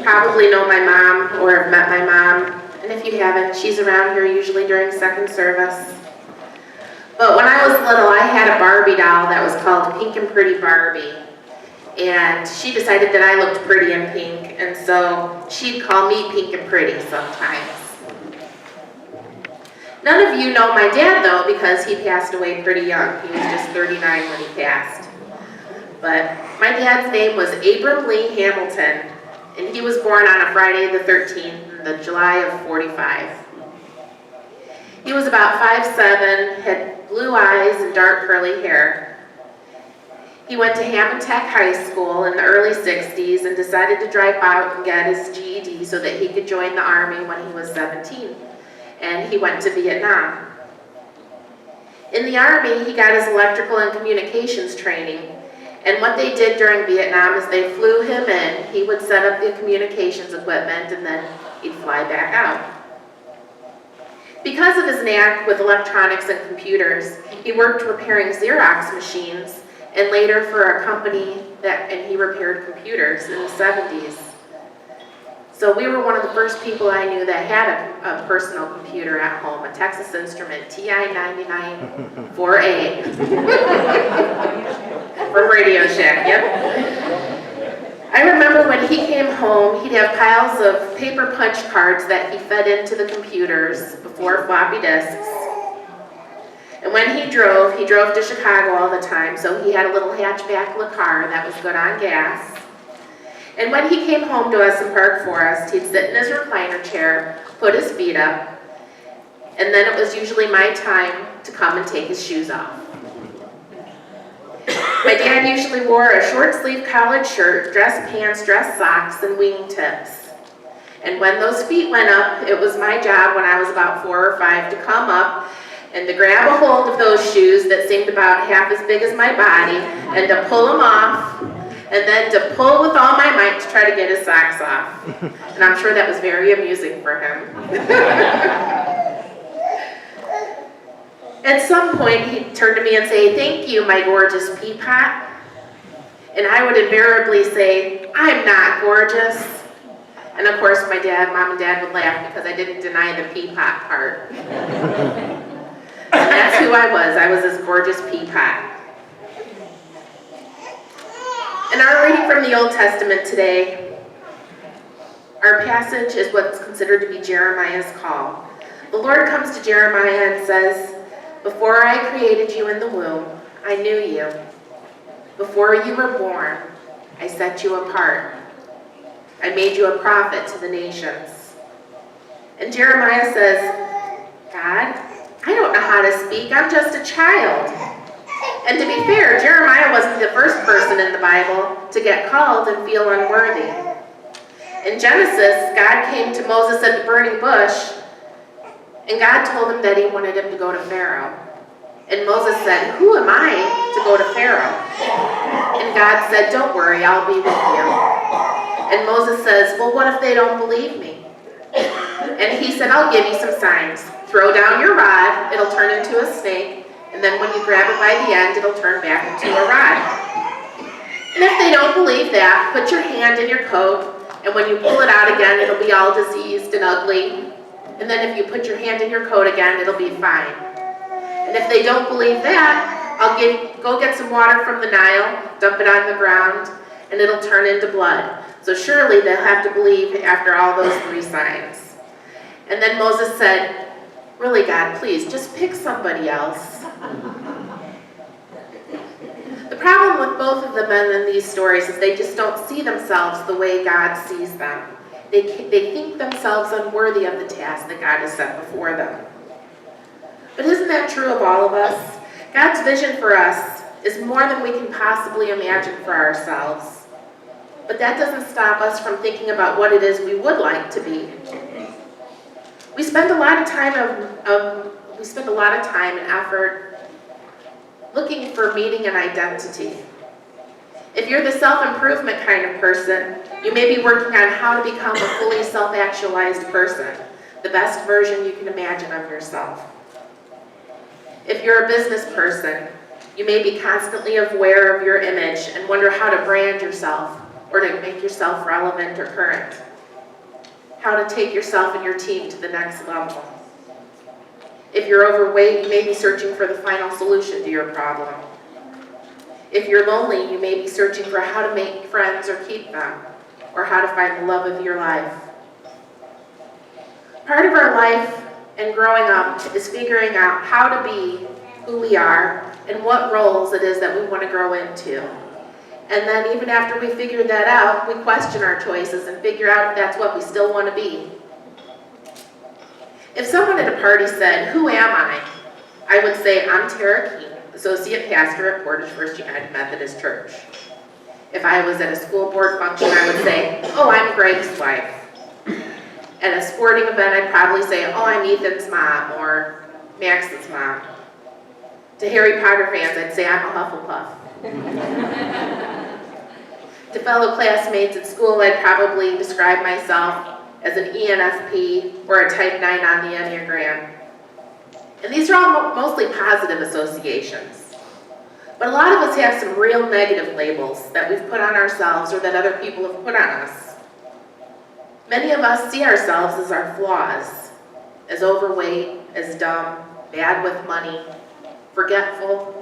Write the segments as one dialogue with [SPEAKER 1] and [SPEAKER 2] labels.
[SPEAKER 1] probably know my mom or have met my mom, and if you haven't, she's around here usually during second service. But when I was little, I had a Barbie doll that was called Pink and Pretty Barbie. And she decided that I looked pretty in pink, and so she'd call me Pink and Pretty sometimes. None of you know my dad, though, because he passed away pretty young. He was just 39 when he passed. But my dad's name was Abram Lee Hamilton, and he was born on a Friday the 13th in the July of 45. He was about 5'7", had blue eyes and dark curly hair. He went to Hammond Tech High School in the early 60s and decided to drop out and get his GED so that he could join the Army when he was 17. And he went to Vietnam. In the Army, he got his electrical and communications training. And what they did during Vietnam is they flew him in, he would set up the communications equipment, and then he'd fly back out. Because of his knack with electronics and computers, he worked repairing Xerox machines and later for a company and he repaired computers in the 70s. So we were one of the first people I knew that had a personal computer at home, a Texas Instrument TI-99 4A from Radio Shack, yep. I remember when he came home, he'd have piles of paper punch cards that he fed into the computers before floppy disks. And when he drove to Chicago all the time, so he had a little hatchback car that was good on gas. And when he came home to us in Park Forest, he'd sit in his recliner chair, put his feet up, and then it was usually my time to come and take his shoes off. My dad usually wore a short-sleeved collared shirt, dress pants, dress socks, and wingtips. And when those feet went up, it was my job when I was about 4 or 5 to come up and to grab a hold of those shoes that seemed about half as big as my body and to pull them off and then to pull with all my might to try to get his socks off. And I'm sure that was very amusing for him. At some point, he'd turn to me and say, "Thank you, my gorgeous peapot." And I would invariably say, "I'm not gorgeous." And of course, my mom and dad would laugh because I didn't deny the peapot part. And that's who I was. I was this gorgeous peapot. In our reading from the Old Testament today, our passage is what's considered to be Jeremiah's call. The Lord comes to Jeremiah and says, "Before I created you in the womb, I knew you. Before you were born, I set you apart. I made you a prophet to the nations." And Jeremiah says, "God, I don't know how to speak. I'm just a child." And to be fair, Jeremiah wasn't the first person in the Bible to get called and feel unworthy. In Genesis, God came to Moses at the burning bush, and God told him that he wanted him to go to Pharaoh. And Moses said, "Who am I to go to Pharaoh?" And God said, "Don't worry, I'll be with you." And Moses says, "Well, what if they don't believe me?" And he said, "I'll give you some signs. Throw down your rod, it'll turn into a snake, and then when you grab it by the end, it'll turn back into a rod. And if they don't believe that, put your hand in your coat, and when you pull it out again, it'll be all diseased and ugly. And then if you put your hand in your coat again, it'll be fine. And if they don't believe that, go get some water from the Nile, dump it on the ground, and it'll turn into blood. So surely they'll have to believe after all those 3 signs." And then Moses said, "Really, God, please, just pick somebody else." The problem with both of the men in these stories is they just don't see themselves the way God sees them. They think themselves unworthy of the task that God has set before them. But isn't that true of all of us? God's vision for us is more than we can possibly imagine for ourselves. But that doesn't stop us from thinking about what it is we would like to be. We spend a lot of time and effort looking for meaning and identity. If you're the self-improvement kind of person, you may be working on how to become a fully self-actualized person, the best version you can imagine of yourself. If you're a business person, you may be constantly aware of your image and wonder how to brand yourself or to make yourself relevant or current. how to take yourself and your team to the next level. If you're overweight, you may be searching for the final solution to your problem. If you're lonely, you may be searching for how to make friends or keep them, or how to find the love of your life. Part of our life and growing up is figuring out how to be who we are and what roles it is that we want to grow into. And then even after we figure that out, we question our choices and figure out if that's what we still want to be. If someone at a party said, "Who am I?" I would say, "I'm Tara Keene, Associate Pastor at Portage First United Methodist Church." If I was at a school board function, I would say, "Oh, I'm Greg's wife." At a sporting event, I'd probably say, "Oh, I'm Ethan's mom," or Max's mom. To Harry Potter fans, I'd say, "I'm a Hufflepuff." To fellow classmates at school, I'd probably describe myself as an ENFP or a type 9 on the Enneagram. And these are all mostly positive associations. But a lot of us have some real negative labels that we've put on ourselves or that other people have put on us. Many of us see ourselves as our flaws, as overweight, as dumb, bad with money, forgetful,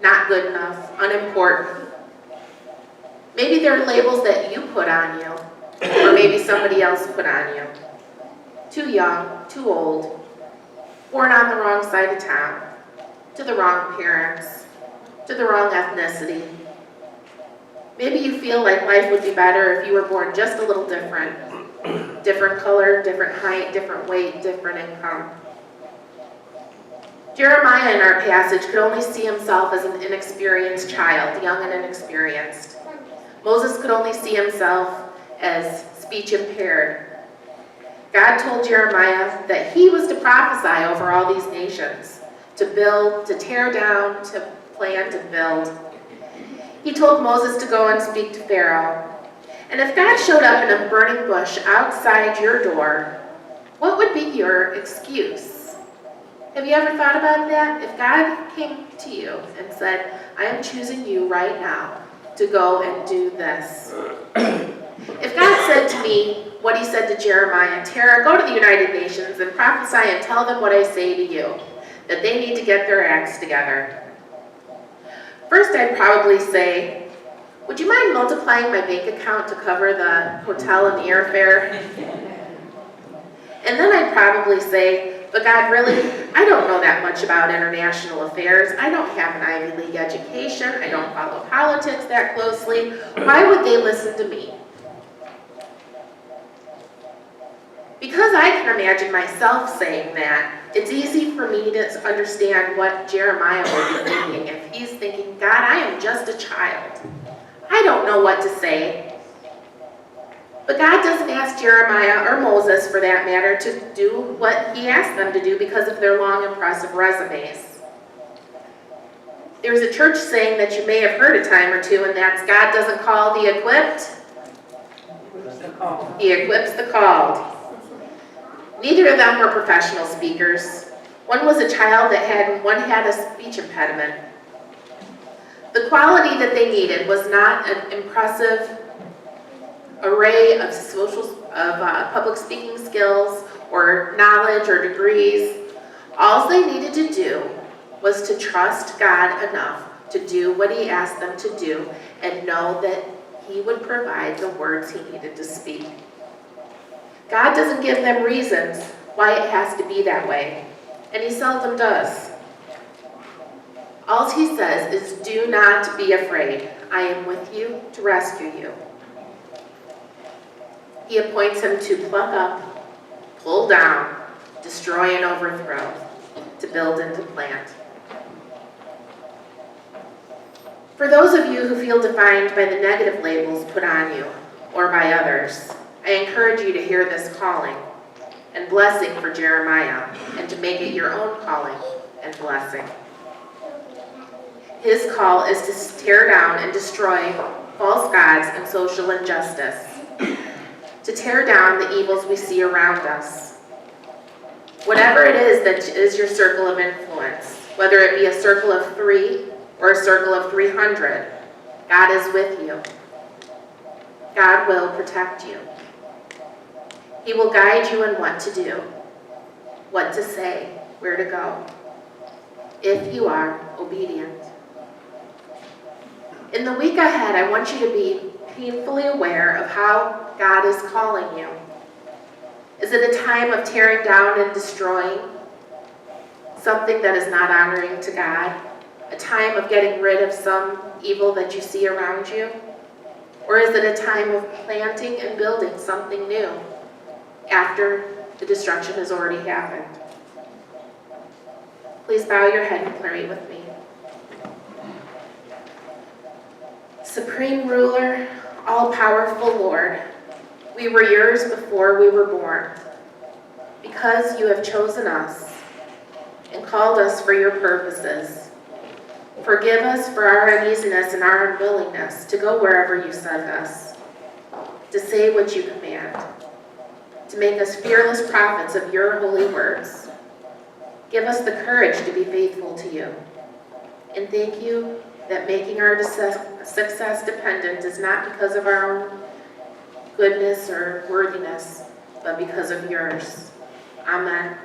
[SPEAKER 1] not good enough, unimportant. Maybe they're labels that you put on you, or maybe somebody else put on you. Too young, too old, born on the wrong side of town, to the wrong parents, to the wrong ethnicity. Maybe you feel like life would be better if you were born just a little different. Different color, different height, different weight, different income. Jeremiah in our passage could only see himself as an inexperienced child, young and inexperienced. Moses could only see himself as speech impaired. God told Jeremiah that he was to prophesy over all these nations, to build, to tear down, to plan, to build. He told Moses to go and speak to Pharaoh. And if God showed up in a burning bush outside your door, what would be your excuse? Have you ever thought about that? If God came to you and said, "I am choosing you right now to go and do this." If God said to me what he said to Jeremiah, "Tara, go to the United Nations and prophesy and tell them what I say to you, that they need to get their acts together." First, I'd probably say, "Would you mind multiplying my bank account to cover the hotel and the airfare?" And then I'd probably say, "But God, really, I don't know that much about international affairs. I don't have an Ivy League education. I don't follow politics that closely. Why would they listen to me?" Because I can imagine myself saying that, it's easy for me to understand what Jeremiah would be thinking if he's thinking, "God, I am just a child. I don't know what to say." But God doesn't ask Jeremiah, or Moses for that matter, to do what he asked them to do because of their long, impressive resumes. There's a church saying that you may have heard a time or two, and that's, "God doesn't call the equipped, he equips the called." Neither of them were professional speakers. One was a child one had a speech impediment. The quality that they needed was not an impressive array of public speaking skills or knowledge or degrees. All they needed to do was to trust God enough to do what he asked them to do and know that he would provide the words he needed to speak. God doesn't give them reasons why it has to be that way, and he seldom does. All he says is, "Do not be afraid. I am with you to rescue you." He appoints him to pluck up, pull down, destroy and overthrow, to build and to plant. For those of you who feel defined by the negative labels put on you or by others, I encourage you to hear this calling and blessing for Jeremiah and to make it your own calling and blessing. His call is to tear down and destroy false gods and social injustice, to tear down the evils we see around us. Whatever it is that is your circle of influence, whether it be a circle of 3 or a circle of 300, God is with you. God will protect you. He will guide you in what to do, what to say, where to go, if you are obedient. In the week ahead, I want you to be painfully aware of how God is calling you. Is it a time of tearing down and destroying something that is not honoring to God? A time of getting rid of some evil that you see around you? Or is it a time of planting and building something new after the destruction has already happened? Please bow your head and pray with me. Supreme ruler, all-powerful Lord, we were yours before we were born. Because you have chosen us and called us for your purposes, forgive us for our uneasiness and our unwillingness to go wherever you send us, to say what you command, to make us fearless prophets of your holy words. Give us the courage to be faithful to you. And thank you that making our success dependent is not because of our own goodness or worthiness, but because of yours. Amen.